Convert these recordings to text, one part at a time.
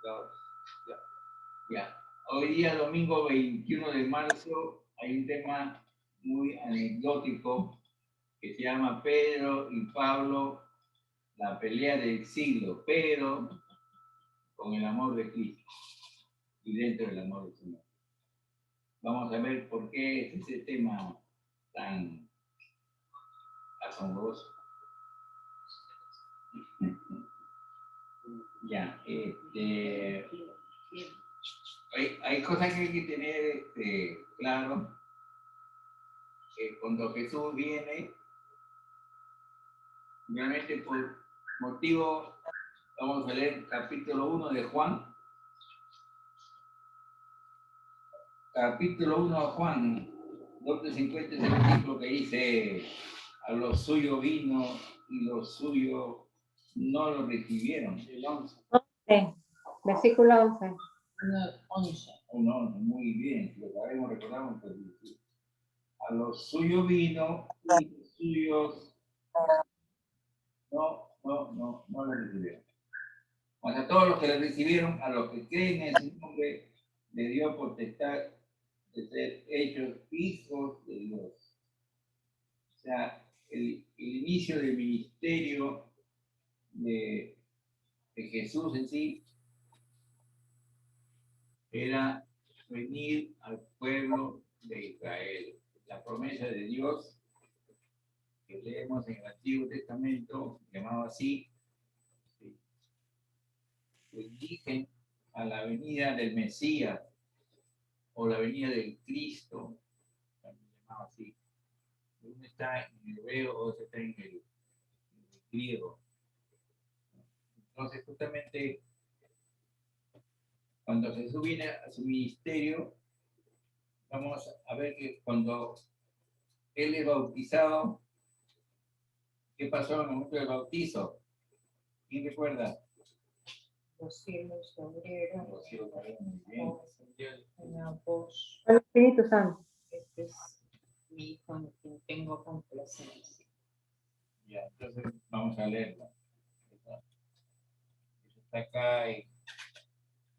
Ya. Ya. Hoy día, domingo 21 de marzo, hay un tema muy anecdótico que se llama Pedro y Pablo, la pelea del siglo, pero con el amor de Cristo y dentro del amor del Señor. Vamos a ver por qué es ese tema tan asombroso. Ya, hay cosas que hay que tener claro, que cuando Jesús viene, realmente por motivo, vamos a leer capítulo 1 de Juan, capítulo 1 de Juan, donde se encuentra ese versículo que dice, a los suyos vino y los suyos no lo recibieron. El 11. Versículo 11. 11. No, muy bien, lo sabemos, recordamos. A los suyos vino y los suyos no lo recibieron. Mas a todos los que le recibieron, a los que creen en su nombre, le dio potestad de ser hechos hijos de Dios. O sea, el inicio del ministerio de Jesús en sí era venir al pueblo de Israel. La promesa de Dios que leemos en el Antiguo Testamento, llamado así, dirigen a la venida del Mesías o la venida del Cristo, también llamado así. Uno está en el hebreo, otro está en el griego. Entonces, justamente, cuando Jesús viene a su ministerio, vamos a ver que cuando Él es bautizado, ¿qué pasó en el momento del bautizo? ¿Quién recuerda? Los cielos se abrieron. Los cielos se abrieron, muy bien. Una voz. El Espíritu Santo. Este es mi hijo en quien tengo complacencia. Ya, entonces vamos a leerlo. Eso está acá en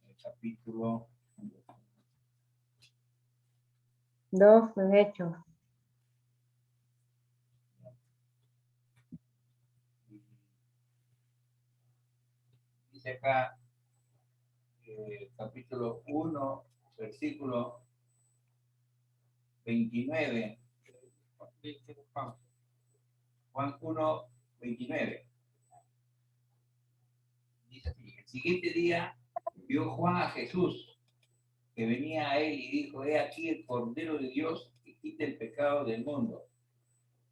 el capítulo 2 de Hechos. Dice acá, capítulo 1, versículo 29. Juan 1, 29. Dice así, el siguiente día vio Juan a Jesús, que venía a él y dijo, he aquí el Cordero de Dios que quita el pecado del mundo.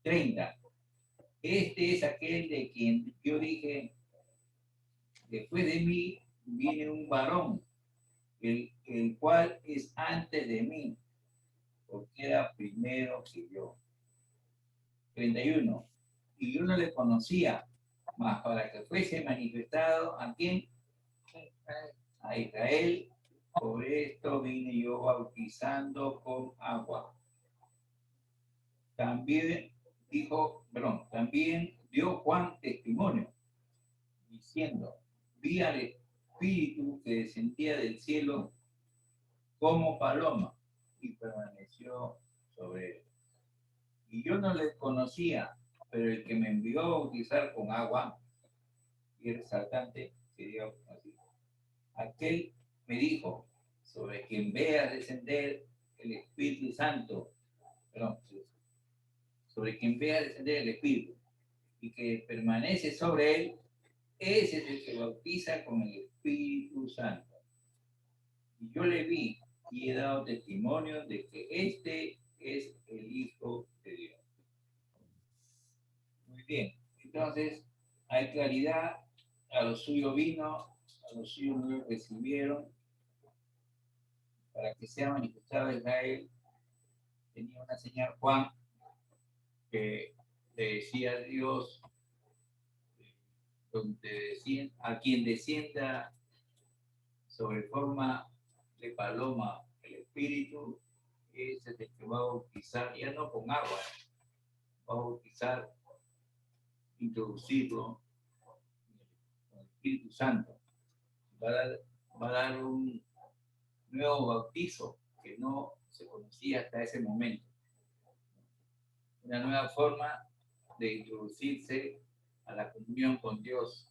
30. Este es aquel de quien yo dije, después de mí viene un varón, el cual es antes de mí, porque era primero que yo. 31. Y yo no le conocía, mas para que fuese manifestado a quién, a Israel, por esto vine yo bautizando con agua. También también dio Juan testimonio, diciendo, vi al Espíritu que descendía del cielo como paloma y permaneció sobre él. Y yo no le conocía, pero el que me envió a bautizar con agua, y el saltante, sería así, aquel me dijo, sobre quien veas descender el Espíritu Santo, sobre quien veas descender el Espíritu, y que permanece sobre él, ese es el que bautiza con el Espíritu Santo. Y yo le vi y he dado testimonio de que este es el Hijo de Dios. Muy bien, entonces hay claridad, a los suyos vino, a los suyos no lo recibieron, para que sea manifestado a Israel. Tenía una señal Juan que le decía a Dios, a quien descienda sobre forma de paloma el Espíritu, ese es el que va a bautizar, ya no con agua, va a bautizar, introducirlo con el Espíritu Santo, va a dar va a dar un nuevo bautizo que no se conocía hasta ese momento. Una nueva forma de introducirse a la comunión con Dios,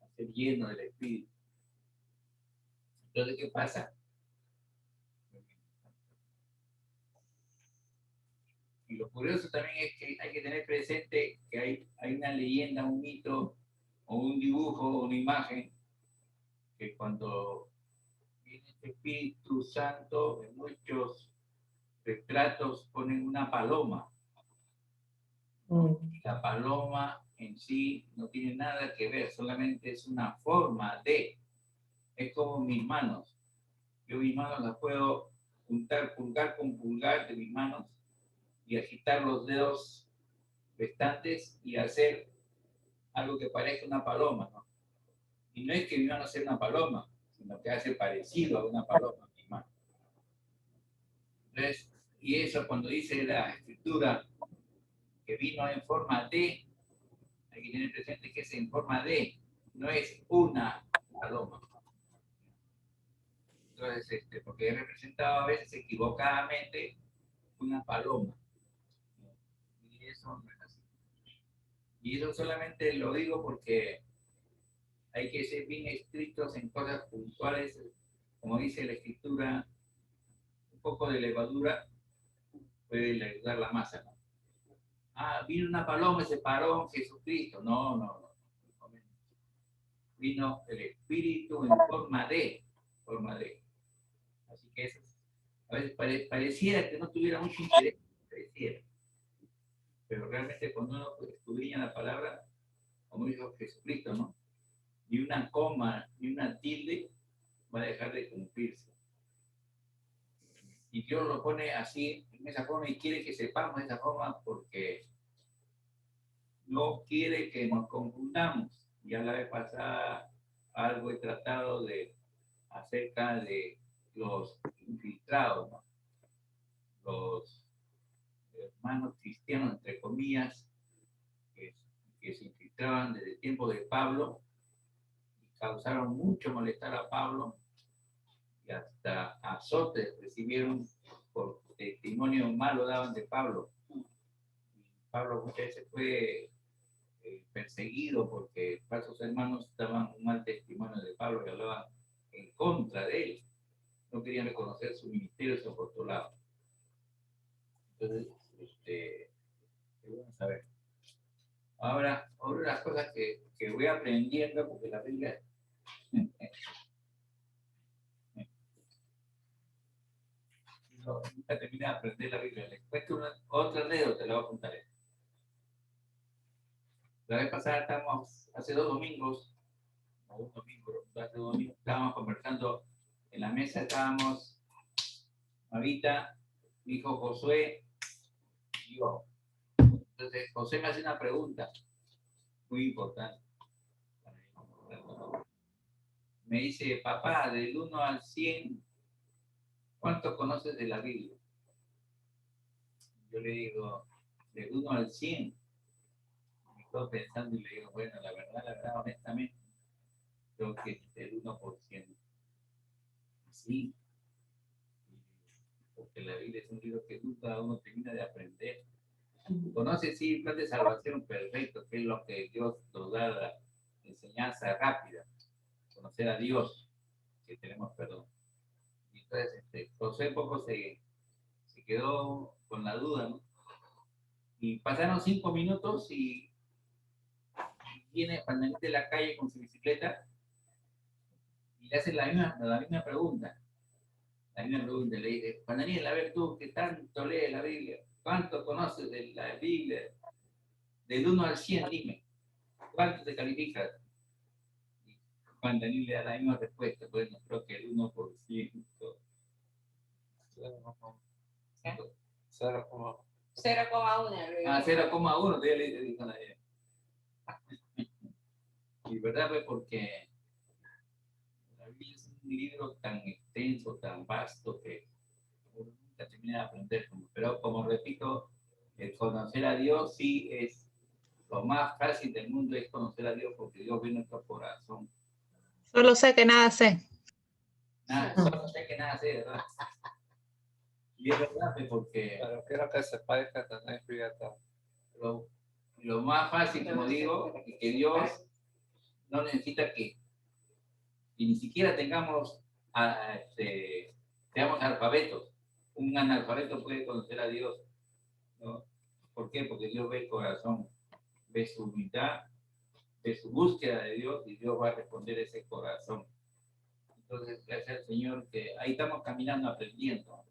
a ser lleno del Espíritu. Entonces, ¿qué pasa? Y lo curioso también es que hay que tener presente que hay una leyenda, un mito, o un dibujo, o una imagen, que cuando viene el Espíritu Santo, en muchos retratos ponen una paloma. La paloma en sí no tiene nada que ver, solamente es una forma de, es como mis manos. Yo mis manos las puedo juntar pulgar con pulgar de mis manos y agitar los dedos restantes y hacer algo que parezca una paloma, ¿no? Y no es que mi mano sea una paloma, sino que hace parecido a una paloma mi mano. Entonces, y eso cuando dice la escritura que vino en forma de, hay que tener presente que es en forma de, no es una paloma. Entonces, porque he representado a veces equivocadamente una paloma. Y eso no es así. Y eso solamente lo digo porque hay que ser bien estrictos en cosas puntuales, como dice la escritura, un poco de levadura puede ayudar la masa, ¿no? Ah, vino una paloma y se paró Jesucristo. No. Vino el Espíritu en forma de. Así que eso, a veces pareciera que no tuviera mucho interés, pareciera. Pero realmente cuando uno escudriña la palabra, como dijo Jesucristo, ¿no? Ni una coma, ni una tilde va a dejar de cumplirse. Y Dios lo pone así, en esa forma, y quiere que sepamos esa forma porque no quiere que nos confundamos. Ya la vez pasada algo he tratado de acerca de los infiltrados, ¿no? Los hermanos cristianos, entre comillas, que se infiltraban desde el tiempo de Pablo y causaron mucho malestar a Pablo y hasta azotes recibieron por testimonio malo daban de Pablo. Pablo muchas veces fue perseguido porque falsos hermanos daban un mal testimonio de Pablo y hablaban en contra de él. No querían reconocer su ministerio, su apostolado. Entonces, vamos a ver. Ahora, otra de las cosas que voy aprendiendo, porque la Biblia nunca terminé de aprender la Biblia. Les cuento otra anécdota, te la voy a contar. La vez pasada estábamos, hace 2 domingos, estábamos conversando en la mesa, estábamos Marita, mi hijo Josué y yo. Entonces, José me hace una pregunta muy importante. Me dice, papá, del 1 al 100, ¿cuánto conoces de la Biblia? Yo le digo, del 1 al 100. Me estoy pensando y le digo, bueno, la verdad, honestamente, creo que el 1%. Sí, porque la Biblia es un libro que nunca uno termina de aprender. Conoce, sí, el plan de salvación perfecto, que es lo que Dios nos da, la enseñanza rápida, conocer a Dios, que tenemos perdón. Y entonces, José poco se quedó con la duda, ¿no? Y pasaron 5 minutos y viene Juan de la calle con su bicicleta y le hace la misma pregunta. La misma pregunta, le dice, Juan Daniel, a ver tú, que tanto lees la Biblia, ¿cuánto conoces de la Biblia? Del 1 al 100, dime, ¿cuánto te calificas? Y Juan Daniel le da la misma respuesta, bueno, creo que el 1%. 0,1. 0,1, todavía le dijo nadie. Y verdad fue porque la Biblia es un libro tan extenso, tan vasto, que uno nunca termina de aprender. Pero como repito, el conocer a Dios sí es lo más fácil del mundo, es conocer a Dios porque Dios ve nuestro corazón. Solo sé que nada sé. Nada, solo no sé qué nada hacer, ¿verdad? Y es verdad, pues, porque Pero quiero que sepáis que tenéis vida todo. lo más fácil, como digo, es que Dios no necesita que ni siquiera tengamos, seamos alfabetos. Un analfabeto puede conocer a Dios, ¿no? ¿Por qué? Porque Dios ve el corazón, ve su humildad, ve su búsqueda de Dios y Dios va a responder ese corazón. Entonces, gracias al Señor que ahí estamos caminando, aprendiendo.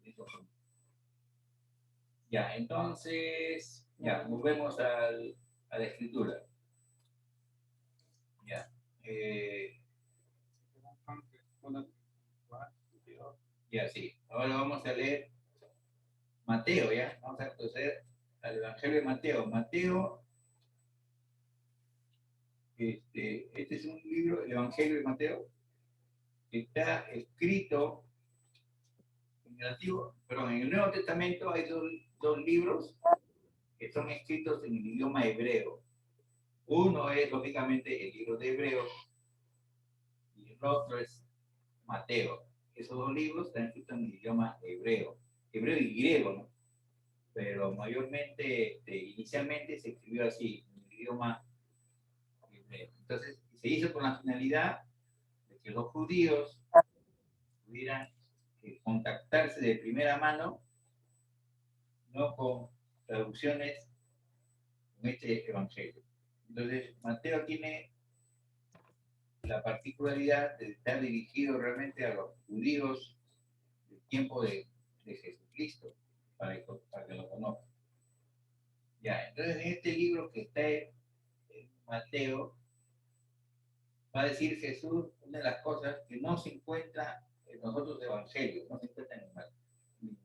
Ya, entonces, ya, volvemos a la escritura. Ya. Ya, sí. Ahora vamos a leer Mateo, ya. Vamos a proceder al Evangelio de Mateo. Mateo, este es un libro, el Evangelio de Mateo, que está escrito en el Antiguo, perdón, en el Nuevo Testamento hay dos libros que son escritos en el idioma hebreo. Uno es, lógicamente, el libro de Hebreo y el otro es Mateo. Esos dos libros están escritos en el idioma hebreo, hebreo y griego, ¿no? Pero mayormente, inicialmente se escribió así, en el idioma hebreo. Entonces, se hizo con la finalidad de que los judíos pudieran contactarse de primera mano, no con traducciones con este evangelio. Entonces, Mateo tiene la particularidad de estar dirigido realmente a los judíos del tiempo de Jesucristo, para que lo conozcan. Ya, entonces en este libro que está en Mateo, va a decir Jesús una de las cosas que no se encuentra en los otros evangelios, no se encuentra en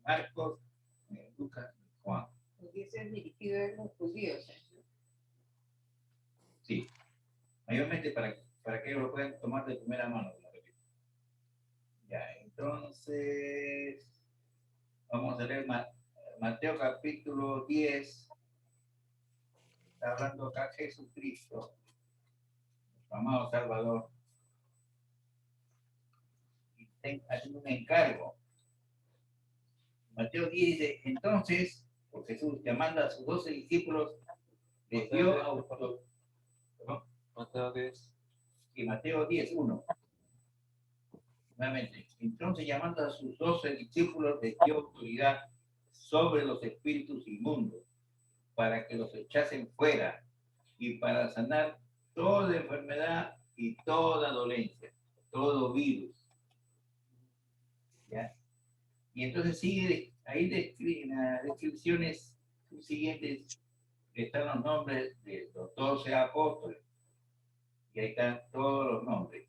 Marcos, ni en Lucas, ni en Juan. Porque ese es dirigido a los judíos. Sí, mayormente para que ellos lo puedan tomar de primera mano. Ya, entonces vamos a leer Mateo capítulo 10. Está hablando acá Jesucristo, nuestro amado Salvador, y está haciendo un encargo. Mateo 10 dice, entonces, por Jesús, llamando a sus 12 discípulos, les dio autoridad. Mateo 10. Y Mateo 10, 1. Nuevamente, entonces llamando a sus 12 discípulos, les dio autoridad sobre los espíritus inmundos, para que los echasen fuera y para sanar toda enfermedad y toda dolencia, todo virus. ¿Ya? Y entonces sigue, ahí en las descripciones siguientes están los nombres de los 12 apóstoles. Y ahí están todos los nombres.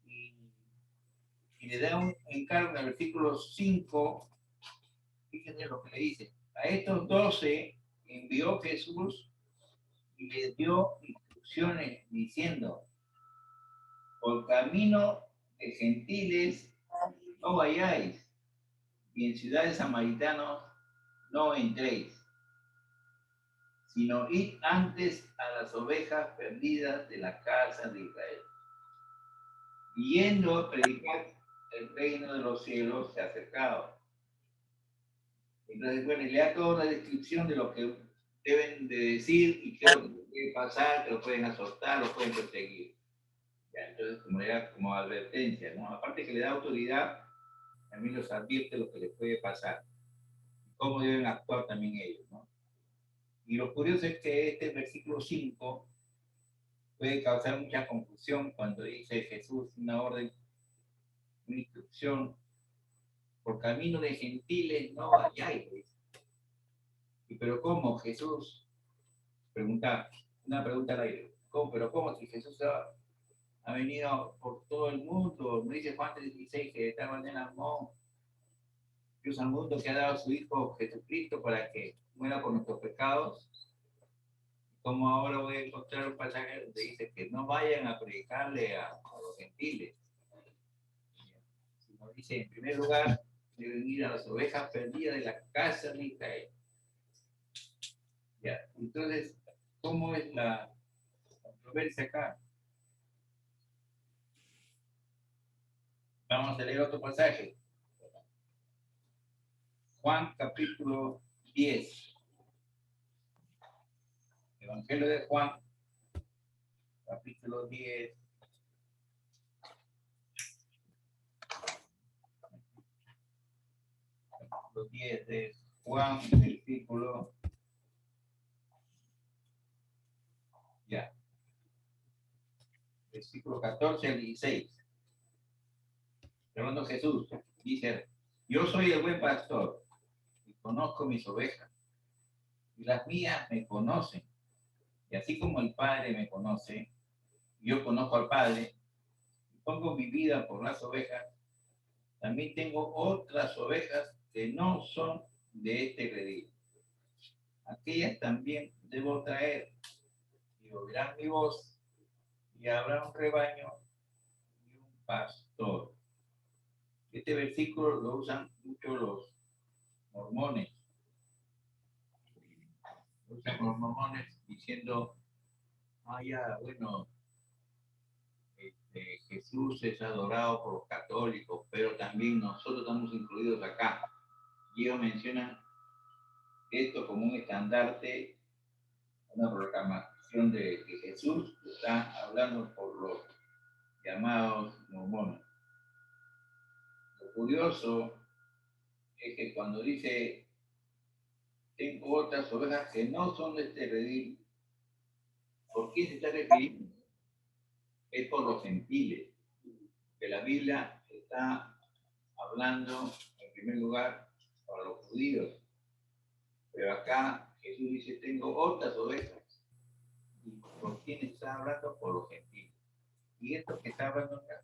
Y le da un encargo en el versículo 5, fíjense lo que le dice. A estos 12 envió Jesús y les dio instrucciones diciendo, por camino de gentiles no vayáis, y en ciudades samaritanos no entréis, sino id antes a las ovejas perdidas de la casa de Israel. Y yendo a predicar el reino de los cielos se ha acercado. Entonces, bueno, le da toda una descripción de lo que deben de decir y qué es lo que puede pasar, que lo pueden azotar, lo pueden perseguir. Ya, entonces, como advertencia, ¿no? Aparte que le da autoridad, también los advierte lo que les puede pasar, cómo deben actuar también ellos, ¿no? Y lo curioso es que este versículo 5 puede causar mucha confusión cuando dice Jesús una orden, una instrucción, por camino de gentiles no vayáis. Pero ¿cómo Jesús? Una pregunta al aire. ¿Cómo? Pero ¿cómo si Jesús ha venido por todo el mundo? No dice Juan 3:16 que de tal manera amó Dios al mundo que ha dado a su Hijo Jesucristo para que muera por nuestros pecados. Como ahora voy a encontrar un pasaje donde dice que no vayan a predicarle a los gentiles. Sino dice, en primer lugar, deben ir a las ovejas perdidas de la casa de Israel. Ya, entonces, ¿cómo es la controversia acá? Vamos a leer otro pasaje. Juan capítulo 10. Evangelio de Juan, capítulo 10. Capítulo 10 de Juan, versículo. Ya. Versículo 14 al 16. Hablando Jesús, dice: Yo soy el buen pastor y conozco mis ovejas, y las mías me conocen. Y así como el Padre me conoce, yo conozco al Padre y pongo mi vida por las ovejas. También tengo otras ovejas que no son de este redil. Aquellas también debo traer y oirán mi voz, y habrá un rebaño y un pastor. Este versículo lo usan mucho los mormones. Lo usan los mormones diciendo: bueno, Jesús es adorado por los católicos, pero también nosotros estamos incluidos acá. Y ellos mencionan esto como un estandarte, una proclamación de que Jesús está hablando por los llamados mormones. Lo curioso es que cuando dice: tengo otras ovejas que no son de este redil, ¿por quién se está refiriendo? Es por los gentiles, que la Biblia está hablando en primer lugar para los judíos, pero acá Jesús dice: tengo otras ovejas. ¿Y por quién está hablando? Por los gentiles. Y esto que está hablando acá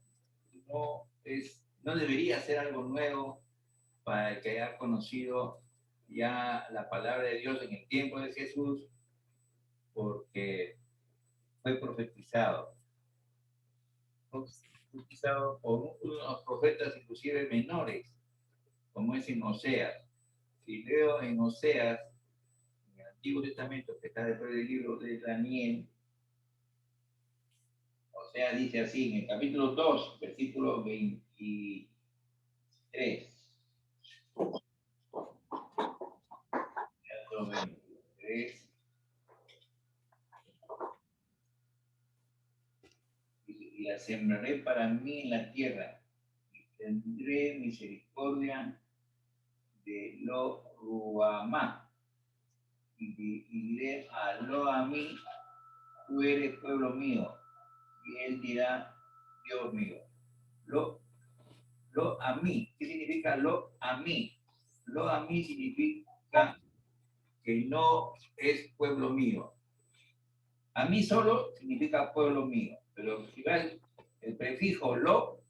no debería ser algo nuevo para el que haya conocido ya la palabra de Dios en el tiempo de Jesús, porque fue profetizado por unos profetas inclusive menores, como es en Oseas. Si leo en Oseas, en el Antiguo Testamento, que está después del libro de Daniel, Oseas dice así, en el capítulo 2, versículo 23. Capítulo 23. Y la sembraré para mí en la tierra, y tendré misericordia de lo Ruamá, y diré a lo a mí: tú eres pueblo mío, y él dirá: Dios mío. Lo a mí, ¿qué significa lo a mí? Lo a mí significa que no es pueblo mío. A mí solo significa pueblo mío, pero si va el prefijo lo,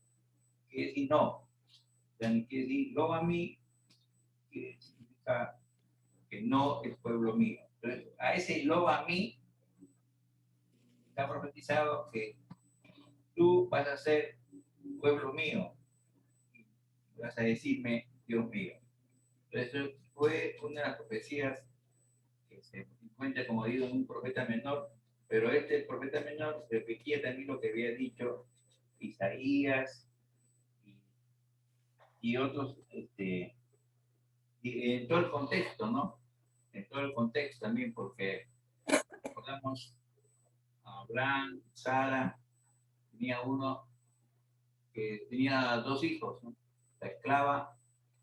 quiere decir no. O sea, quiere decir lo a mí, que significa que no es pueblo mío. Entonces, a ese lo a mí está profetizado que tú vas a ser pueblo mío, y vas a decirme Dios mío. Entonces, fue una de las profecías que se encuentra, como digo, en un profeta menor, pero este profeta menor repetía también lo que había dicho Isaías y otros, y en todo el contexto, ¿no? En todo el contexto también, porque recordamos a Abraham, Sara, tenía uno que tenía dos hijos, ¿no? La esclava,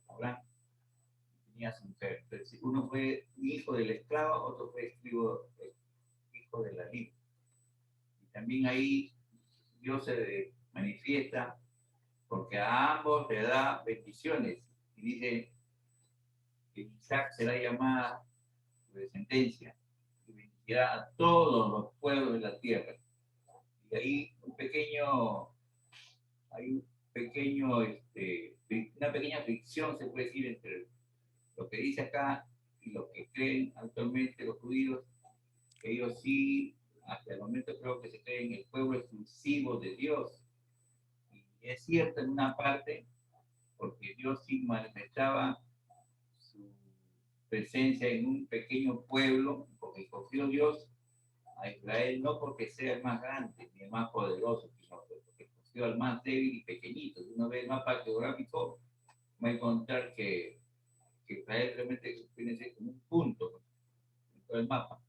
Abraham, tenía su mujer. Entonces, uno fue hijo de la esclava, otro fue hijo de la libre. Y también ahí Dios se manifiesta porque a ambos le da bendiciones y dice que Isaac será llamada su descendencia y bendecirá a todos los pueblos de la tierra. Y ahí una pequeña fricción se puede decir entre lo que dice acá y lo que creen actualmente los judíos, que ellos sí, hasta el momento creo que se creen el pueblo exclusivo de Dios. Y es cierto en una parte, porque Dios sí manifestaba su presencia en un pequeño pueblo, porque escogió Dios a Israel no porque sea el más grande ni el más poderoso, sino porque escogió al más débil y pequeñito. Si uno ve el mapa geográfico, va a encontrar que Israel realmente viene como un punto en todo el mapa.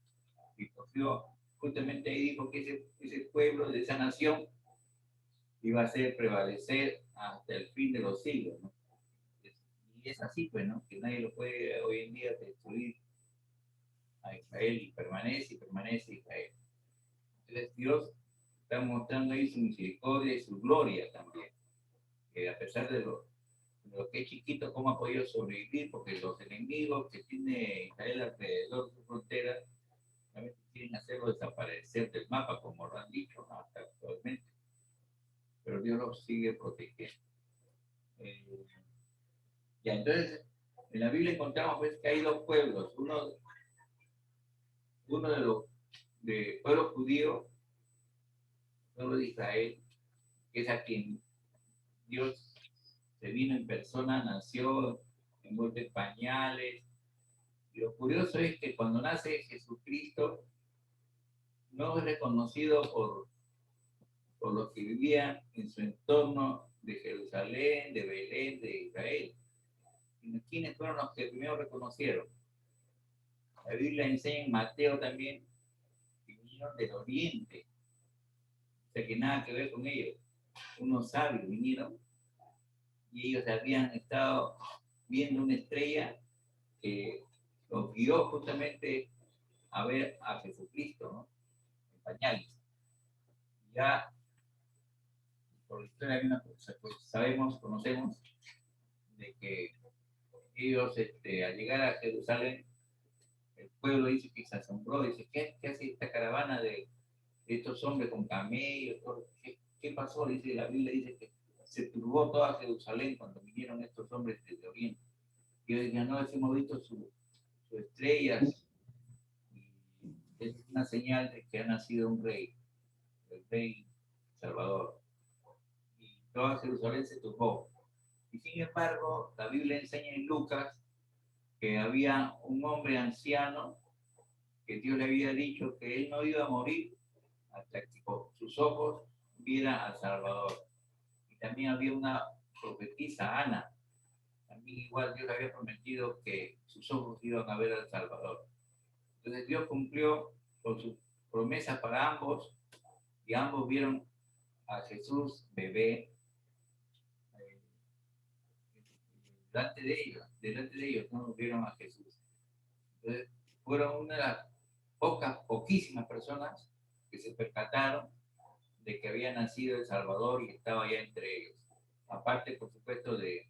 Y cogió, justamente ahí dijo que ese pueblo de esa nación iba a hacer prevalecer hasta el fin de los siglos, ¿no? Y es así, pues, ¿no? Que nadie lo puede hoy en día destruir a Israel y permanece Israel. Entonces Dios está mostrando ahí su misericordia y su gloria también. Que a pesar de lo que es chiquito, cómo ha podido sobrevivir, porque los enemigos que tiene Israel alrededor de su frontera, también quieren hacerlo desaparecer del mapa, como lo han dicho, ¿no? Hasta actualmente. Pero Dios los sigue protegiendo. Ya, entonces, en la Biblia encontramos pues, que hay dos pueblos, uno de los pueblos judíos, el pueblo de Israel, que es a quien Dios se vino en persona, nació, envuelto en pañales. Y lo curioso es que cuando nace Jesucristo, no es reconocido por los que vivían en su entorno de Jerusalén, de Belén, de Israel. ¿Quiénes fueron los que primero reconocieron? La Biblia enseña en Mateo también que vinieron del oriente, o sea que nada que ver con ellos. Unos sabios vinieron y ellos habían estado viendo una estrella que los guió justamente a ver a Jesucristo, ¿no? En pañales. Ya por la historia de una cosa, pues conocemos de que ellos al llegar a Jerusalén, el pueblo dice que se asombró, dice, ¿qué hace esta caravana de estos hombres con camellos? ¿Qué pasó? Dice, la Biblia dice que se turbó toda Jerusalén cuando vinieron estos hombres desde Oriente. Y ellos decían, no, hemos visto sus estrellas, y es una señal de que ha nacido un rey, el rey Salvador. Y toda Jerusalén se turbó. Y sin embargo, la Biblia enseña en Lucas que había un hombre anciano que Dios le había dicho que él no iba a morir hasta que con sus ojos viera al Salvador. Y también había una profetisa, Ana. También igual Dios le había prometido que sus ojos iban a ver al Salvador. Entonces Dios cumplió con sus promesas para ambos y ambos vieron a Jesús bebé delante de ellos no vieron a Jesús. Entonces, fueron una de las poquísimas personas que se percataron de que había nacido el Salvador y estaba ya entre ellos. Aparte, por supuesto, de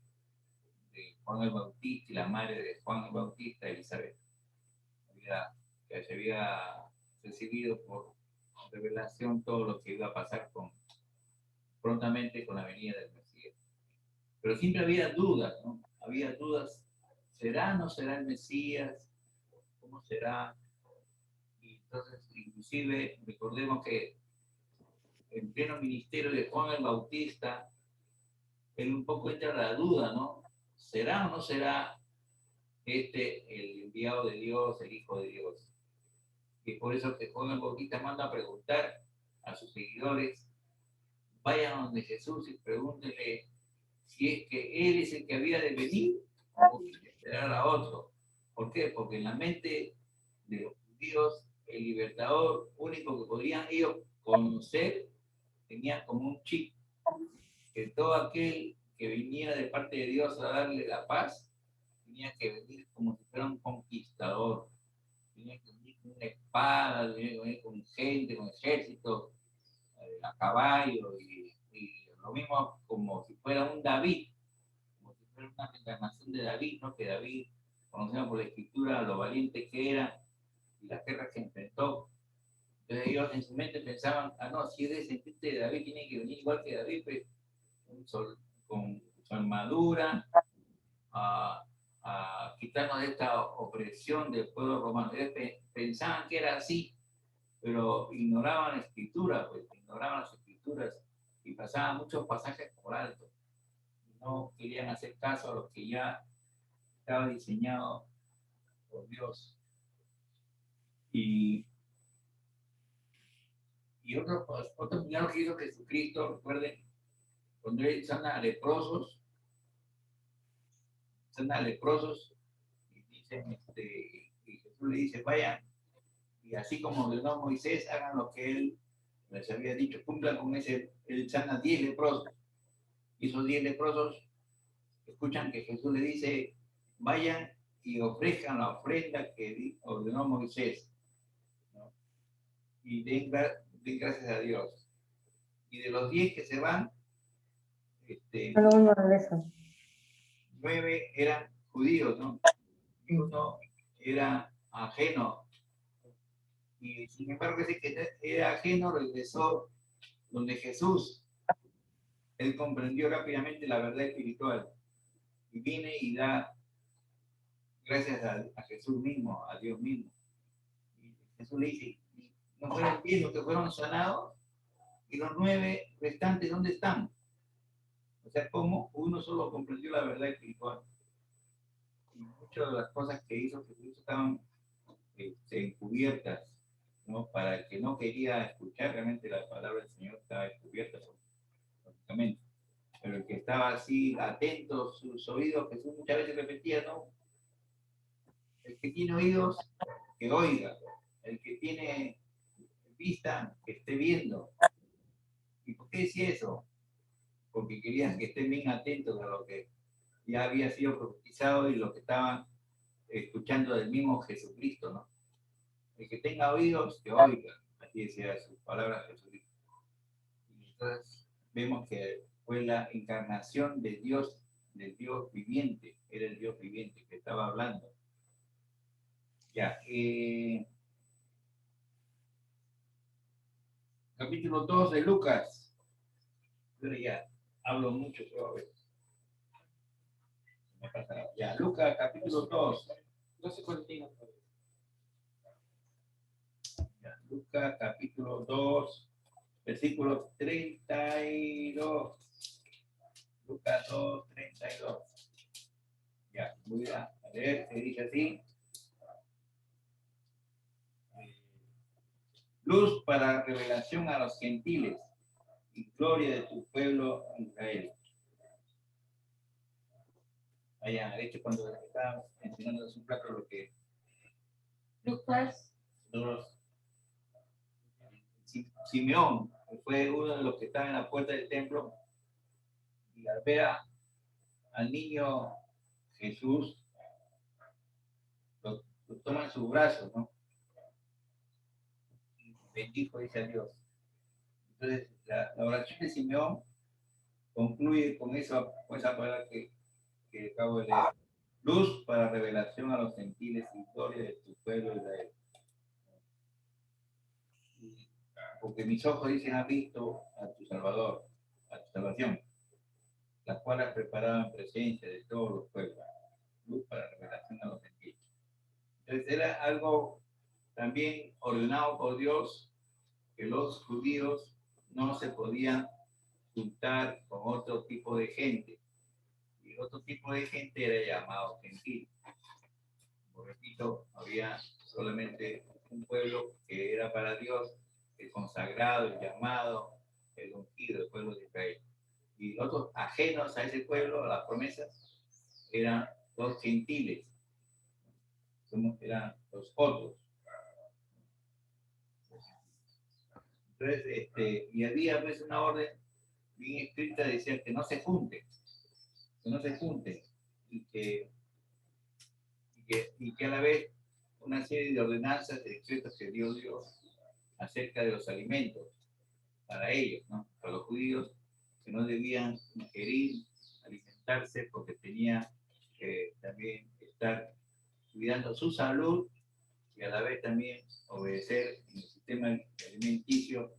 Juan el Bautista y la madre de Juan el Bautista, Elizabeth, que se había recibido por revelación todo lo que iba a pasar prontamente con la venida del Mesías. Pero siempre había dudas, ¿no? Había dudas, ¿será o no será el Mesías? ¿Cómo será? Y entonces, inclusive, recordemos que en pleno ministerio de Juan el Bautista, él un poco entra la duda, ¿no? ¿Será o no será el enviado de Dios, el Hijo de Dios? Y por eso que Juan el Bautista manda a preguntar a sus seguidores, vayan donde Jesús y pregúntenle si es que él es el que había de venir o que esperar a otro. ¿Por qué? Porque en la mente de los judíos, el libertador único que podrían ellos conocer tenía como un chip, que todo aquel que viniera de parte de Dios a darle la paz, tenía que venir como si fuera un conquistador, tenía que venir con una espada, tenía que venir con gente, con ejército, a caballo, y lo mismo como si fuera un David, como si fuera una reencarnación de David, ¿no? Que David, conocemos por la escritura lo valiente que era y las guerras que enfrentó. Entonces ellos en su mente pensaban, no, si es descendiente de David, tiene que venir igual que David, pues, con su armadura, a quitarnos de esta opresión del pueblo romano. Ellos pensaban que era así, pero ignoraban la escritura, pues, ignoraban las escrituras y pasaban muchos pasajes por alto. No querían hacer caso a lo que ya estaba diseñado por Dios. Y otro milagro que hizo Jesucristo, recuerden cuando él sana leprosos, y dicen, y Jesús le dice, vayan, y así como ordenó Moisés, hagan lo que él les había dicho, cumplan con ese, él sana 10 leprosos. Y esos 10 leprosos escuchan que Jesús le dice, vayan y ofrezcan la ofrenda que ordenó Moisés, ¿no? Y den gracias a Dios. Y de los 10 que se van, Solo uno regresa. 9 eran judíos, ¿no? Y uno era ajeno. Y sin embargo, ese que era ajeno regresó donde Jesús. Él comprendió rápidamente la verdad espiritual y viene y da gracias a Jesús mismo, a Dios mismo. Y Jesús le dice, ¿no fueron 10 los que fueron sanados? ¿Y los 9 restantes dónde están? O sea, como uno solo comprendió la verdad espiritual. Y muchas de las cosas que hizo Jesús estaban encubiertas, ¿no? Para el que no quería escuchar realmente la palabra del Señor estaba descubierta, lógicamente. Pero el que estaba así atento, sus oídos, Jesús muchas veces repetía, ¿no? El que tiene oídos, que oiga. El que tiene vista, que esté viendo. ¿Y por qué decía eso? Porque querían que estén bien atentos a lo que ya había sido profetizado y lo que estaban escuchando del mismo Jesucristo, ¿no? El que tenga oídos, que oiga. Así decía sus palabras Jesucristo. Y entonces vemos que fue la encarnación de Dios, del Dios viviente. Era el Dios viviente que estaba hablando. Ya, capítulo 2 de Lucas. Pero ya, hablo mucho, pero a ver. Me pasa nada. Ya, Lucas, capítulo 2. No se continúa. Ya, Lucas, capítulo 2, versículo 32. Lucas 2, 32. Ya, voy a leer, se dice así. Luz para revelación a los gentiles y gloria de tu pueblo Israel. Allá, de hecho, cuando estaba enseñando un plato, lo que Lucas, Simeón fue uno de los que estaba en la puerta del templo y al ver al niño Jesús, lo toma en sus brazos, ¿no? Y bendijo, dice a Dios. Entonces, la oración de Simeón concluye con esa palabra que acabo de leer. Luz para revelación a los gentiles y gloria de tu pueblo Israel. Porque mis ojos dicen han visto a tu Salvador, a tu salvación, la cual has preparado en presencia de todos los pueblos. Luz para revelación a los gentiles. Entonces era algo también ordenado por Dios, que los judíos no se podían juntar con otro tipo de gente. Y otro tipo de gente era llamado gentil. Como repito, había solamente un pueblo que era para Dios, el consagrado, el llamado, el ungido, el pueblo de Israel. Y los otros ajenos a ese pueblo, a las promesas, eran los gentiles. Eran los otros. Entonces, y había pues una orden bien escrita, decía que no se junten, y que a la vez una serie de ordenanzas, de decretos que Dios dio acerca de los alimentos para ellos, ¿no? Para los judíos, que no debían ingerir, alimentarse, porque tenía que también estar cuidando su salud y a la vez también obedecer en el sistema alimenticio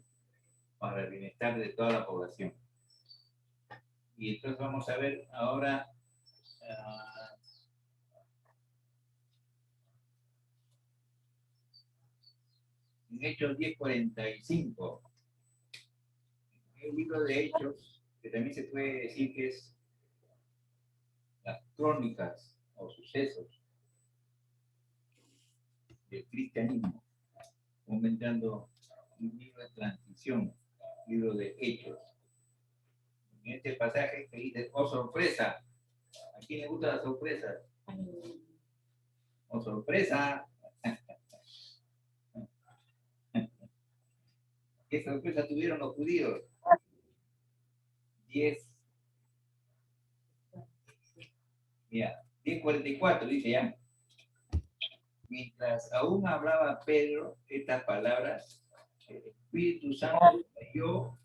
para el bienestar de toda la población. Y entonces vamos a ver ahora en Hechos 10:45, el libro de Hechos, que también se puede decir que es las crónicas o sucesos del cristianismo, comentando un libro de transición, libro de Hechos. en este pasaje que dice, oh sorpresa. ¿A quién le gusta la sorpresa? Oh sorpresa. ¿Qué sorpresa tuvieron los judíos? 10. Mira, 10:44 dice ya. Mientras aún hablaba Pedro estas palabras, el Espíritu Santo cayó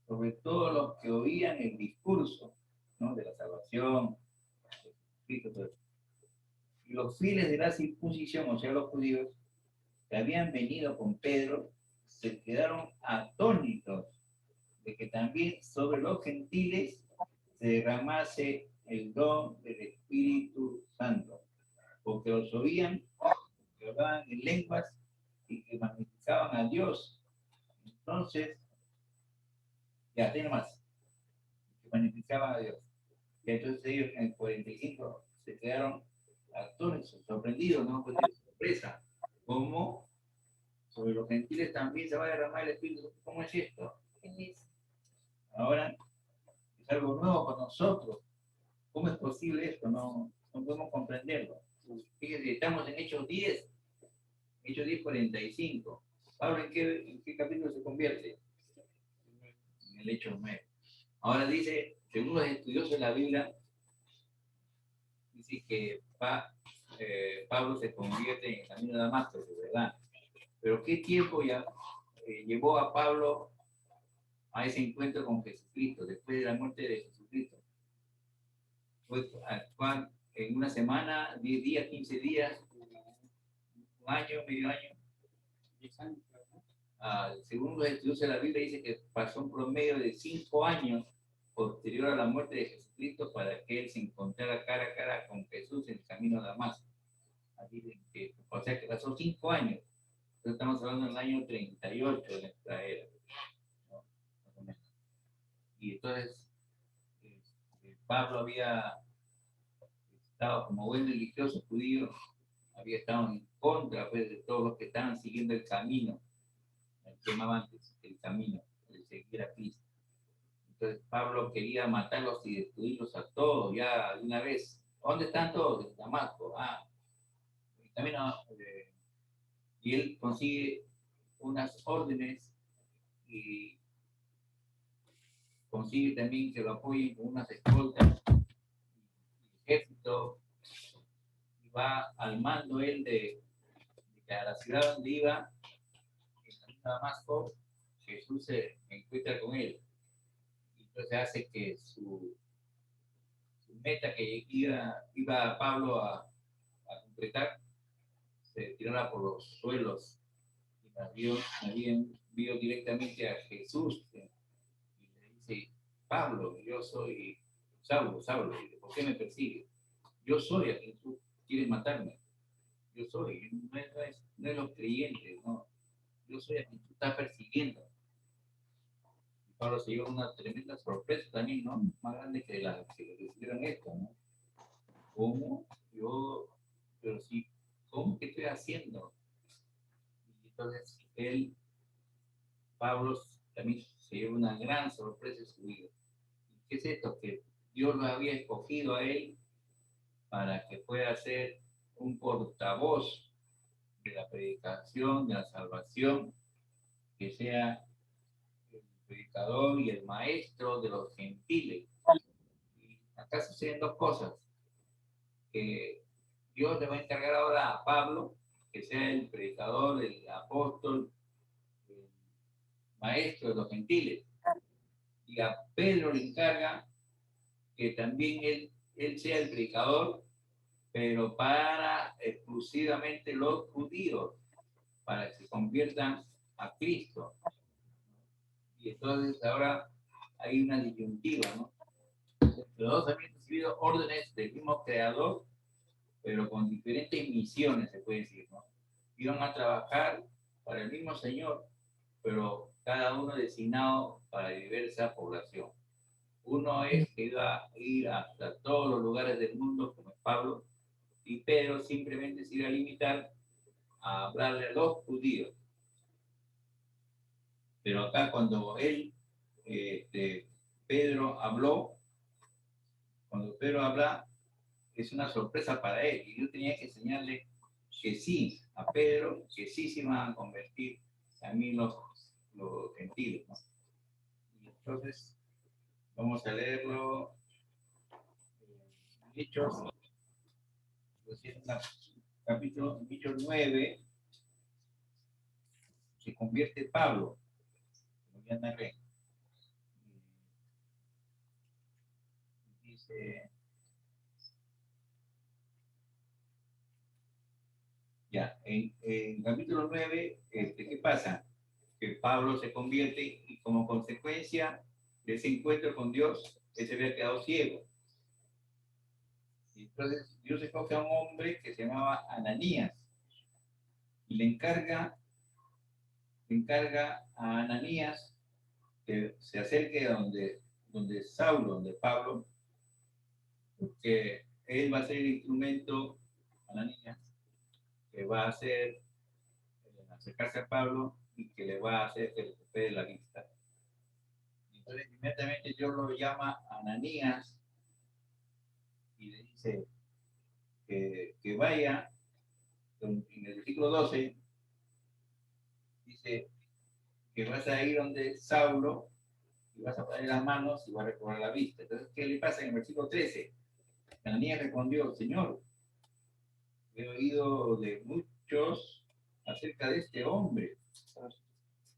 sobre todos los que oían el discurso, ¿no?, de la salvación. Y los fieles de la circuncisión, o sea, los judíos, que habían venido con Pedro, se quedaron atónitos de que también sobre los gentiles se derramase el don del Espíritu Santo, porque los oían que hablaban en lenguas y que magnificaban a Dios. Entonces, ya tiene más, que magnificaban a Dios. Y entonces ellos en el 45 se quedaron atónitos, sorprendidos, ¿no? Pues de sorpresa. ¿Cómo sobre los gentiles también se va a derramar el Espíritu? ¿Cómo es esto? Ahora es algo nuevo para nosotros. ¿Cómo es posible esto? No podemos comprenderlo. Fíjense, estamos en Hechos 10, Hechos 10:45. Pablo, ¿en qué capítulo se convierte? En el Hechos 9. Ahora dice, según los estudiosos de la Biblia, dice que Pablo se convierte en el camino de Damasco, ¿verdad? Pero ¿qué tiempo ya llevó a Pablo a ese encuentro con Jesucristo, después de la muerte de Jesucristo? Pues actuar en una semana, 10 días, 15 días, un año, medio año. 10 años. Según los estudios de la Biblia, dice que pasó un promedio de 5 años posterior a la muerte de Jesucristo para que él se encontrara cara a cara con Jesús en el camino de Damasco. O sea que pasó 5 años. Entonces estamos hablando del año 38 de nuestra era, ¿no? Y entonces Pablo había estado como buen religioso judío, había estado en contra, pues, de todos los que estaban siguiendo el camino, el que llamaban el camino, el seguir a Cristo. Entonces Pablo quería matarlos y destruirlos a todos ya de una vez. ¿Dónde están todos? En Damasco. El camino, y él consigue unas órdenes y consigue también que lo apoyen con unas escoltas, ejército, y va al mando él de a la ciudad donde iba, en Damasco. Jesús se encuentra con él, y entonces hace que su meta que iba Pablo a completar se tirara por los suelos, y vio directamente a Jesús, y le dice: Pablo, yo soy Saulo, ¿por qué me persigue? Yo soy a quien tú quieres matarme. Yo soy, no es los creyentes, no. Yo soy a quien tú estás persiguiendo. Y Pablo se llevó una tremenda sorpresa también, ¿no? Más grande que la que recibieron esto, ¿no? ¿Cómo? Pero sí, ¿cómo que estoy haciendo? Y entonces Pablo también se llevó una gran sorpresa en su vida. ¿Qué es esto? Que Dios lo había escogido a él para que pueda ser un portavoz de la predicación, de la salvación, que sea el predicador y el maestro de los gentiles. Y acá suceden dos cosas: que Dios le va a encargar ahora a Pablo que sea el predicador, el apóstol, el maestro de los gentiles, y a Pedro le encarga que también él sea el predicador, pero para exclusivamente los judíos, para que se conviertan a Cristo. Y entonces ahora hay una disyuntiva, ¿no? Los dos habían recibido órdenes del mismo creador, pero con diferentes misiones, se puede decir, ¿no? Iban a trabajar para el mismo Señor, pero cada uno designado para diversa población. Uno es que iba a ir hasta todos los lugares del mundo, como es Pablo, y Pedro simplemente se iba a limitar a hablarle a los judíos. Pero acá cuando él Pedro habló, cuando Pedro habla, es una sorpresa para él. Y yo tenía que enseñarle que sí, a Pedro, que sí se iban a convertir también los gentiles, ¿no? Y entonces, vamos a leerlo. Hechos, capítulo 9, se convierte Pablo, como ya narré. Dice, ya, en capítulo 9, ¿qué pasa? Que Pablo se convierte y como consecuencia de ese encuentro con Dios, él se había quedado ciego. Y entonces Dios escoge a un hombre que se llamaba Ananías y le encarga a Ananías que se acerque a donde Saulo, donde Pablo, porque él va a ser el instrumento, Ananías, que va a hacer acercarse a Pablo y que le va a hacer que le recupere la vista. Entonces inmediatamente Dios lo llama a Ananías y le dice que vaya, en el versículo 12, dice que vas a ir donde Saulo y vas a poner las manos y va a recobrar la vista. Entonces, ¿qué le pasa en el versículo 13? Ananías respondió, Señor, he oído de muchos acerca de este hombre.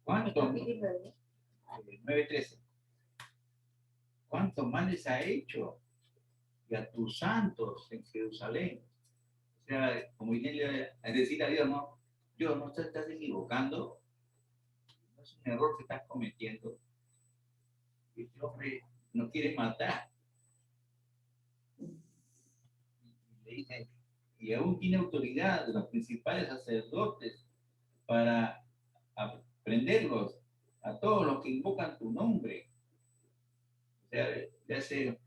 ¿Cuánto? 9:13. ¿Cuántos males ha hecho? Y a tus santos en Jerusalén. O sea, como decir a Dios, no, Dios, no te estás equivocando, no es un error que estás cometiendo. Y este hombre no quiere matar. Y le dice, y aún tiene autoridad de los principales sacerdotes para prenderlos a todos los que invocan tu nombre. O sea, le hace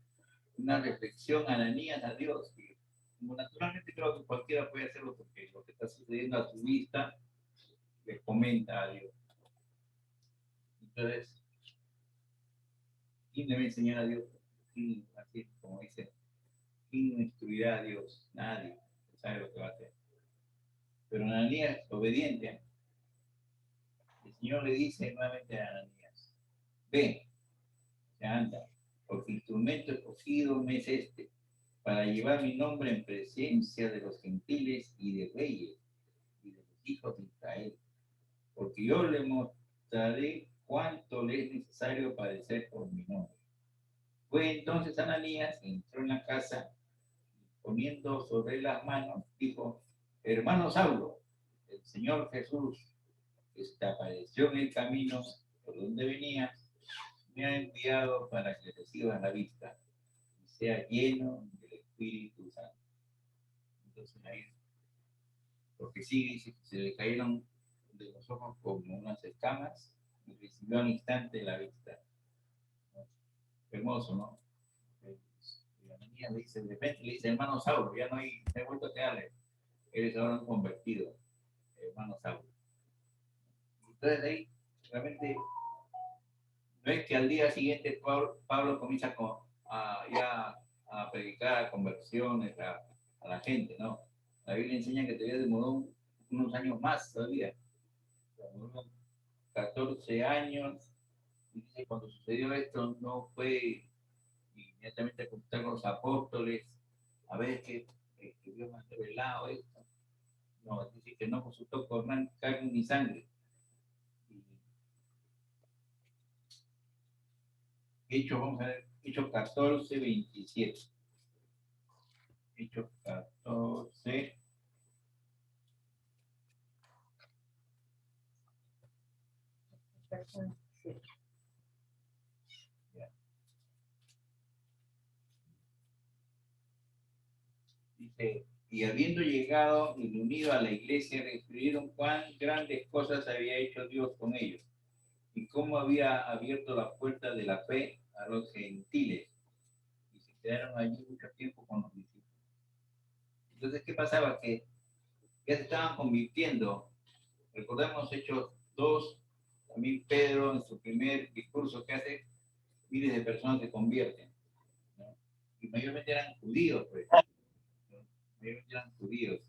una reflexión a Ananías a Dios. Y como naturalmente creo que cualquiera puede hacerlo porque lo que está sucediendo a su vista le comenta a Dios. Entonces, ¿quién debe enseñar a Dios? ¿Quién, así como dice, quién instruirá a Dios? Nadie sabe lo que va a hacer. Pero Ananías es obediente. El Señor le dice nuevamente a Ananías, ve, se anda, porque instrumento escogido me es este, para llevar mi nombre en presencia de los gentiles y de reyes y de los hijos de Israel, porque yo le mostraré cuánto le es necesario padecer por mi nombre. Fue entonces Ananías, entró en la casa, poniendo sobre las manos, dijo, hermano Saulo, el Señor Jesús, que se te apareció en el camino por donde venía, me ha enviado para que recibas la vista y sea lleno del Espíritu Santo. Entonces ahí, porque sí, dice que se le cayeron de los ojos como unas escamas y recibió al instante la vista. ¿No? Hermoso, ¿no? Y la niña le dice, de repente le dice, hermano Saulo, ya no hay vuelto a quedarle, eres ahora un convertido, hermano Saulo. Entonces ahí, realmente, no es que al día siguiente Pablo comienza ya a predicar conversiones a la gente, ¿no? La Biblia enseña que todavía demoró unos años más todavía. Demoró 14 años. Y dice, cuando sucedió esto, no fue inmediatamente a consultar con los apóstoles a ver que Dios me ha revelado esto. No, dice que no consultó con carne ni sangre. Hechos, vamos a ver, Hechos 14, 27. Hechos 14. Dice, y habiendo llegado y unido a la iglesia, descubrieron cuán grandes cosas había hecho Dios con ellos y cómo había abierto la puerta de la fe a los gentiles. Y se quedaron allí mucho tiempo con los discípulos. Entonces, ¿qué pasaba? Que ya se estaban convirtiendo. Recordemos Hechos 2, también Pedro en su primer discurso que hace, miles de personas se convierten, ¿no? Y mayormente eran judíos, pues, ¿no? Mayormente eran judíos.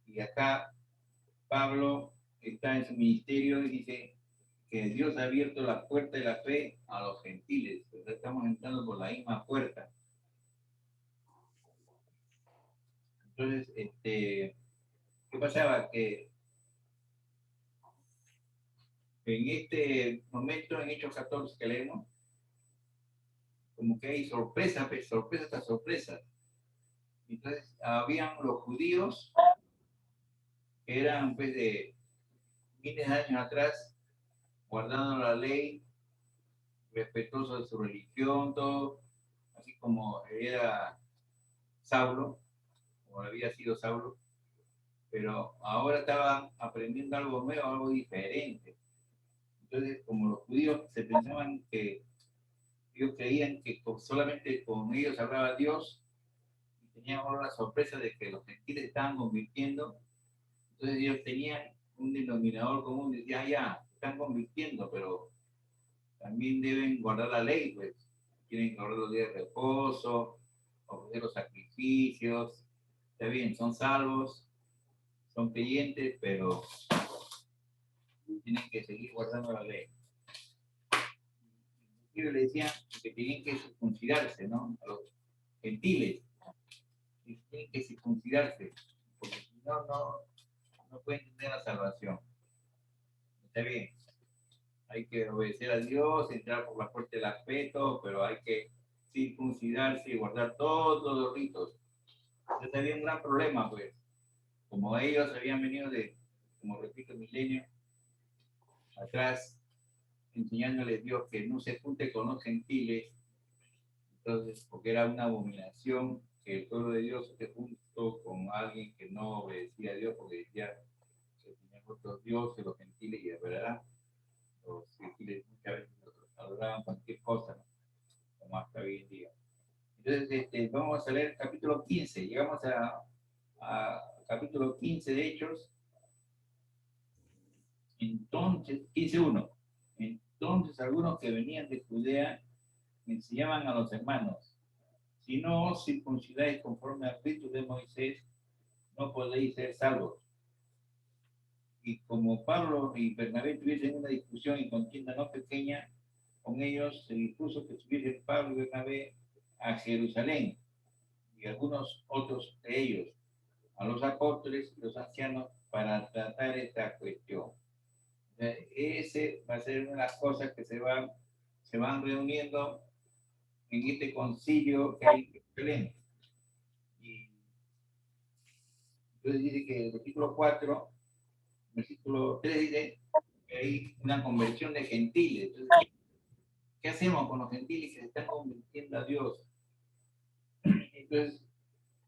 Y acá Pablo está en su ministerio y dice que Dios ha abierto la puerta de la fe a los gentiles. O sea, estamos entrando por la misma puerta. Entonces, ¿qué pasaba? Que en este momento, en Hechos 14 que leemos, como que hay sorpresa, pues, sorpresa tras sorpresa. Entonces, habían los judíos que eran, pues, de miles de años atrás, guardando la ley, respetuosos de su religión, todo, así como era Saulo, como había sido Saulo, pero ahora estaban aprendiendo algo nuevo, algo diferente. Entonces, como los judíos se pensaban que ellos creían que solamente con ellos hablaba Dios, y tenían ahora la sorpresa de que los gentiles estaban convirtiendo, entonces ellos tenían un denominador común, decían, ya, están convirtiendo, pero también deben guardar la ley, pues, tienen que guardar los días de reposo, ofrecer los sacrificios, está bien, son salvos, son creyentes, pero tienen que seguir guardando la ley. Y le decían que tenían que circuncidarse, ¿no? A los gentiles, que tienen que circuncidarse, porque si no, no pueden tener la salvación. Está bien, hay que obedecer a Dios, entrar por la puerta del afecto, pero hay que circuncidarse y guardar todos los ritos. Entonces había un gran problema, pues, como ellos habían venido de, como repito, milenio atrás, enseñándoles Dios que no se junte con los gentiles, entonces, porque era una abominación que el pueblo de Dios esté junto con alguien que no obedecía a Dios, porque decía que tenían otros dioses, los gentiles, y de verdad, los gentiles muchas veces adoraban cualquier cosa, ¿no? Como hasta hoy en día. Entonces, vamos a leer el capítulo 15, llegamos a capítulo 15 de Hechos. Entonces, 15:1. Entonces, algunos que venían de Judea enseñaban a los hermanos: si no os circuncidáis conforme al rito de Moisés, no podéis ser salvos. Y como Pablo y Bernabé tuviesen una discusión y contienda no pequeña, con ellos se dispuso que subiesen Pablo y Bernabé a Jerusalén, y algunos otros de ellos, a los apóstoles y los ancianos, para tratar esta cuestión. Ese va a ser una de las cosas que se van reuniendo en este concilio que hay en Jerusalén. Y entonces dice que el versículo 3 dice que hay una conversión de gentiles. Entonces, ¿qué hacemos con los gentiles que se están convirtiendo a Dios? Entonces,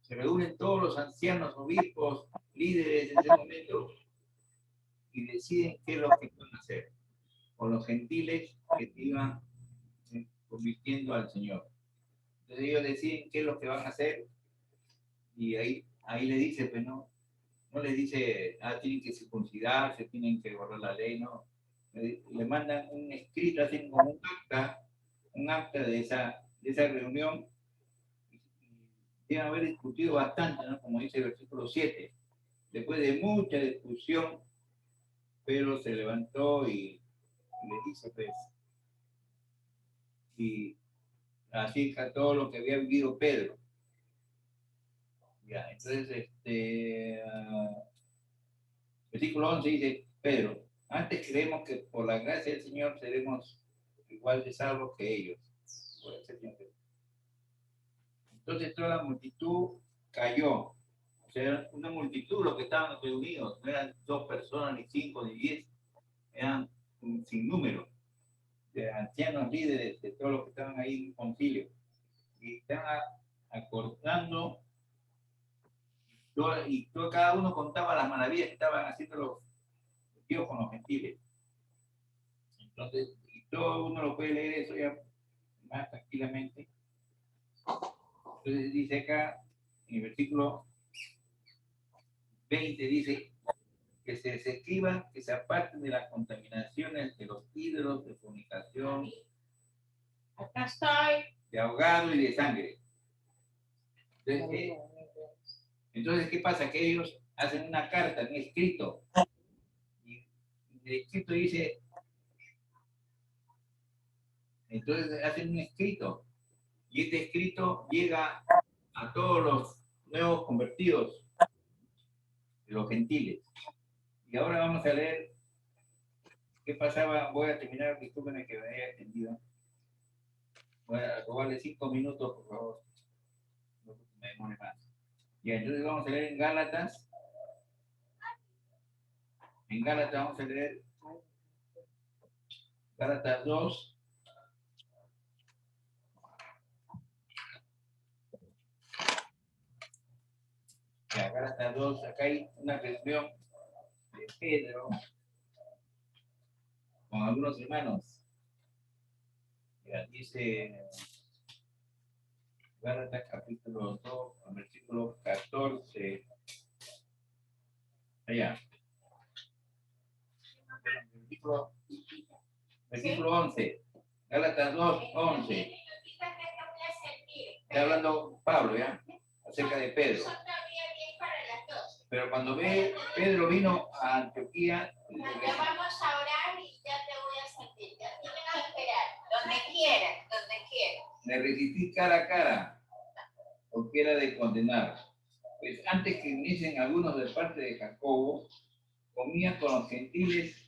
se reúnen todos los ancianos, obispos, líderes en ese momento y deciden qué es lo que van a hacer con los gentiles que se iban convirtiendo al Señor. Entonces ellos deciden qué es lo que van a hacer y ahí le dice, pues no les dice, tienen que circuncidarse, tienen que guardar la ley, no. Le mandan un escrito, así como un acta de esa reunión. Deben haber discutido bastante, ¿no? Como dice el versículo 7. Después de mucha discusión, Pedro se levantó y le dice, pues, y así todo lo que había vivido Pedro. Ya, entonces, versículo 11 dice, Pedro, antes creemos que por la gracia del Señor seremos igual de salvos que ellos. Entonces toda la multitud cayó. O sea, una multitud los que estaban reunidos, no eran 2 personas, ni 5, ni 10, eran un sinnúmero de ancianos líderes, de todos los que estaban ahí en el concilio. Y están acordando, cada uno contaba las maravillas que estaban haciendo los Dios con los gentiles. Entonces, y todo uno lo puede leer eso ya más tranquilamente. Entonces dice acá, en el versículo 20, dice que se escriban, que se aparten de las contaminaciones de los ídolos de fornicación, Acá estoy. de ahogado y de sangre. Entonces, ¿qué pasa? Que ellos hacen una carta, un escrito, y el escrito dice, entonces hacen un escrito, y este escrito llega a todos los nuevos convertidos, los gentiles. Y ahora vamos a leer qué pasaba. Voy a terminar, discúlpenme que me haya extendido. Voy a robarle 5 minutos, por favor. No me demore más. Y entonces vamos a leer en Gálatas. En Gálatas vamos a leer Gálatas 2. Ya, Gálatas 2, acá hay una reunión de Pedro con algunos hermanos. Ya, dice Gálatas capítulo 2, versículo 14. Allá. Versículo 11. Gálatas 2, 11. Está hablando Pablo, ¿ya? Acerca de Pedro. Pero cuando Pedro vino a Antioquía, Ya vamos a orar y ya te voy a sentir. Ya tienen que esperar. Donde quieran, donde quieran. me resistí cara a cara, porque era de condenar. Pues antes que viniesen algunos de parte de Jacobo, comía con los gentiles,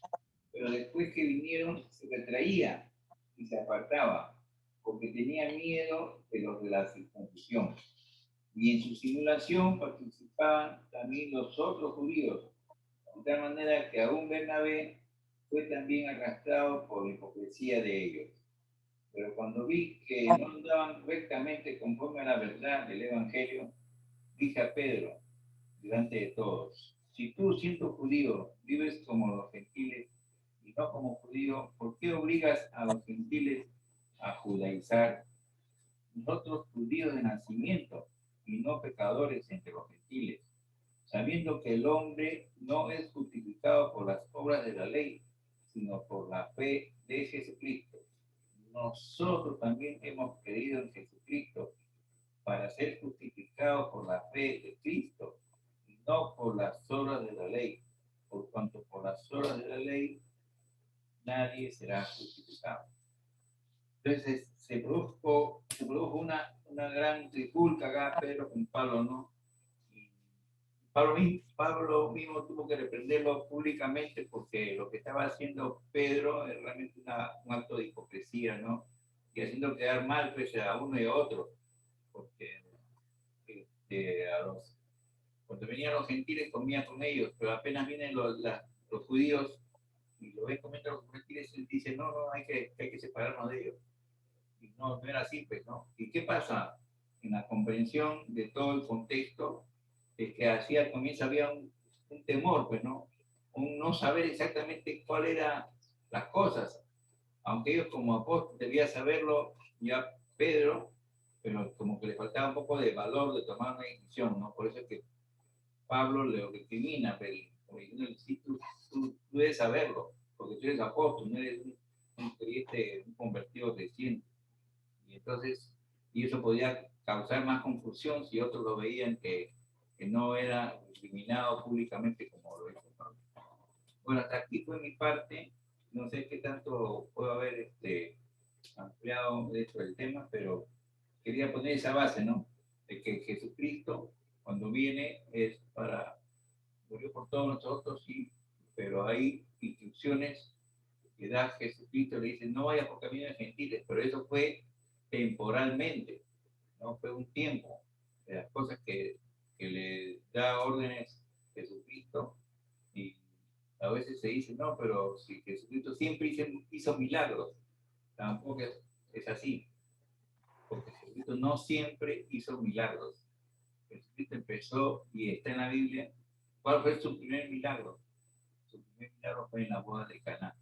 pero después que vinieron se retraía y se apartaba, porque tenía miedo de los de la circuncisión. Y en su simulación participaban también los otros judíos, de tal manera que aún Bernabé fue también arrastrado por la hipocresía de ellos. Pero cuando vi que no andaban rectamente conforme a la verdad del Evangelio, dije a Pedro, delante de todos, si tú, siendo judío, vives como los gentiles y no como judío, ¿por qué obligas a los gentiles a judaizar? Nosotros judíos de nacimiento y no pecadores entre los gentiles, sabiendo que el hombre no es justificado por las obras de la ley, sino por la fe de Jesucristo. Nosotros también hemos creído en Jesucristo para ser justificados por la fe de Cristo y no por las obras de la ley, por cuanto por las obras de la ley nadie será justificado. Entonces se produjo una gran trifulca acá, Pedro con Pablo, ¿no? Y Pablo mismo tuvo que reprenderlo públicamente porque lo que estaba haciendo Pedro es realmente un acto de hipocresía, ¿no? Y haciendo quedar mal pues, a uno y a otro, porque cuando venían los gentiles comía con ellos, pero apenas vienen los judíos y lo ven comiendo los gentiles, él dice, no, hay que separarnos de ellos. Y no era así, pues, ¿no? ¿Y qué pasa? En la comprensión de todo el contexto, es que así al comienzo había un temor, pues, ¿no? Un no saber exactamente cuál eran las cosas. Aunque ellos como apóstoles debían saberlo, ya Pedro, pero como que le faltaba un poco de valor de tomar una decisión, ¿no? Por eso es que Pablo le recrimina, pero sí, tú debes saberlo, porque tú eres apóstol, no eres un creyente, un convertido reciente. Y entonces, y eso podía causar más confusión si otros lo veían que no era discriminado públicamente como lo hizo Pablo. Bueno, hasta aquí fue mi parte. No sé qué tanto puedo haber ampliado dentro del tema, pero quería poner esa base, ¿no? De que Jesucristo, cuando viene, es para, murió por todos nosotros, sí, pero hay instrucciones que da Jesucristo, le dice, no vayas por caminos de gentiles, pero eso fue temporalmente, no fue un tiempo, de las cosas que le da órdenes Jesucristo, y a veces se dice, no, pero si Jesucristo siempre hizo milagros, tampoco es así, porque Jesucristo no siempre hizo milagros. Jesucristo empezó, y está en la Biblia, ¿cuál fue su primer milagro? Su primer milagro fue en la boda de Caná.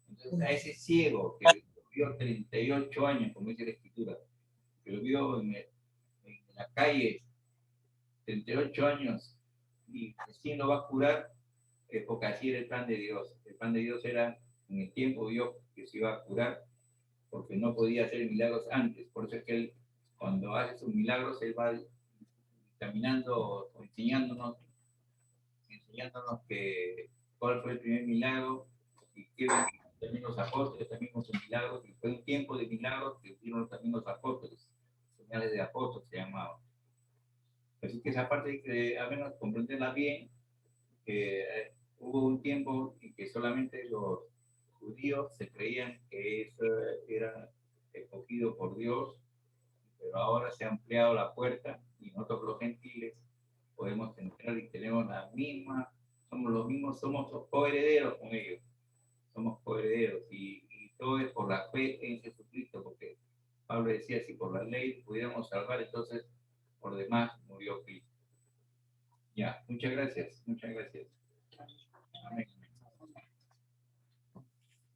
Entonces, a ese ciego que vivió 38 años, como dice la Escritura, que lo vio en la calle 38 años y recién lo va a curar, porque así era el plan de Dios. El plan de Dios era, en el tiempo vio que se iba a curar porque no podía hacer milagros antes. Por eso es que él, cuando hace sus milagros, él va caminando o enseñándonos que cuál fue el primer milagro y qué también los apóstoles también con sus milagros, y fue un tiempo de milagros que hicieron también los apóstoles, señales de apóstoles se llamaban. Así que esa parte hay que al menos comprenderla bien, que hubo un tiempo en que solamente los judíos se creían que eso era escogido por Dios, pero ahora se ha ampliado la puerta y nosotros los gentiles podemos entrar y tenemos la misma, somos los mismos, somos los coherederos con ellos, somos coherederos y todo es por la fe en Jesucristo, porque Pablo decía, si por la ley pudiéramos salvar, entonces por demás murió Cristo. Ya, muchas gracias, muchas gracias. Amén.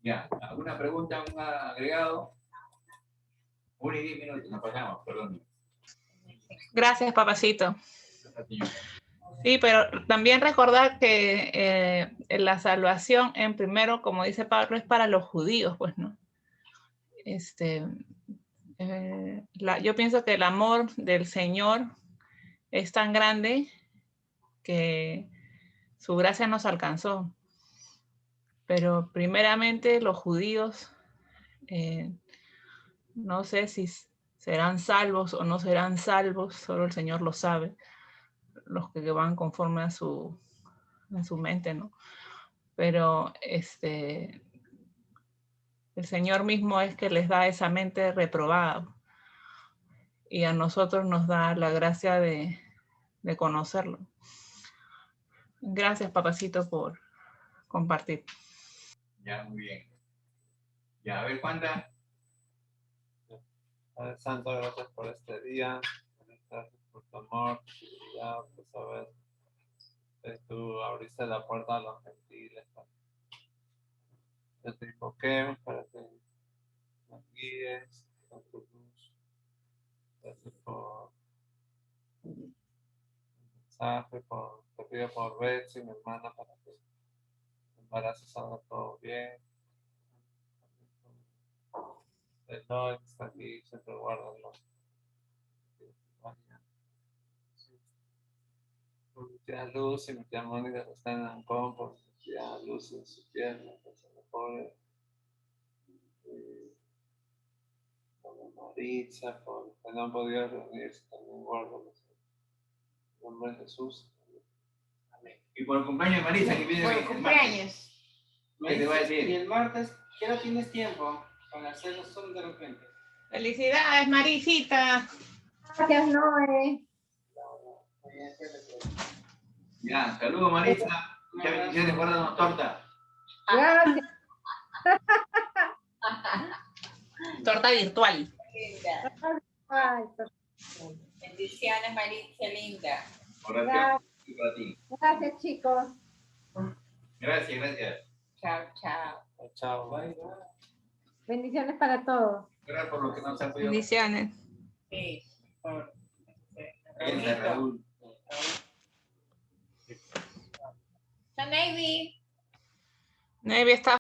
Ya, ¿alguna pregunta, algún agregado? 1 y 10 minutos, nos pasamos, perdón. Gracias, papacito. Sí, pero también recordar que la salvación, en primero, como dice Pablo, es para los judíos, pues, ¿no? Yo pienso que el amor del Señor es tan grande que su gracia nos alcanzó. Pero primeramente los judíos, no sé si serán salvos o no serán salvos, solo el Señor lo sabe, los que van conforme a su mente, ¿no? Pero el Señor mismo es que les da esa mente reprobada y a nosotros nos da la gracia de conocerlo. Gracias, papacito, por compartir. Ya, muy bien. Ya, a ver, Juanda. Padre Santo, gracias por este día. Gracias por tu amor. Ya, pues, sabes, tú abriste la puerta a los gentiles. Yo te invoqué para que nos guíes con tu luz. Gracias por el mensaje, te pido por Betsy, mi hermana, para que el embarazo salga todo bien. El Lord está aquí, siempre guárdalo. Por mi tía Luz y mi tía Mónica que están en Ancón, por mi tía Luz en su pierna, que se mejore. Por Maritza, por que no han podido reunirse, también guárdalos. En nombre de Jesús. Amén. Y por el cumpleaños de Marisa, que viene Por cumpleaños. ¿Qué te va a decir? Y el martes, ¿qué no tienes tiempo para hacerlo solo de repente? ¡Felicidades, Marisita! Gracias, Noé. Ya, saludos, Marisa. Muchas bendiciones, guárdanos torta. Gracias. Torta virtual. Linda. Ay, Bendiciones, Maritza, linda. Oración para ti. gracias, chicos. Gracias, gracias. Chao, chao. Chao. Bye. Bendiciones para todos. Gracias por lo que nos han podido. Bendiciones. Sí, por Gracias, Raúl. Navy. Navy está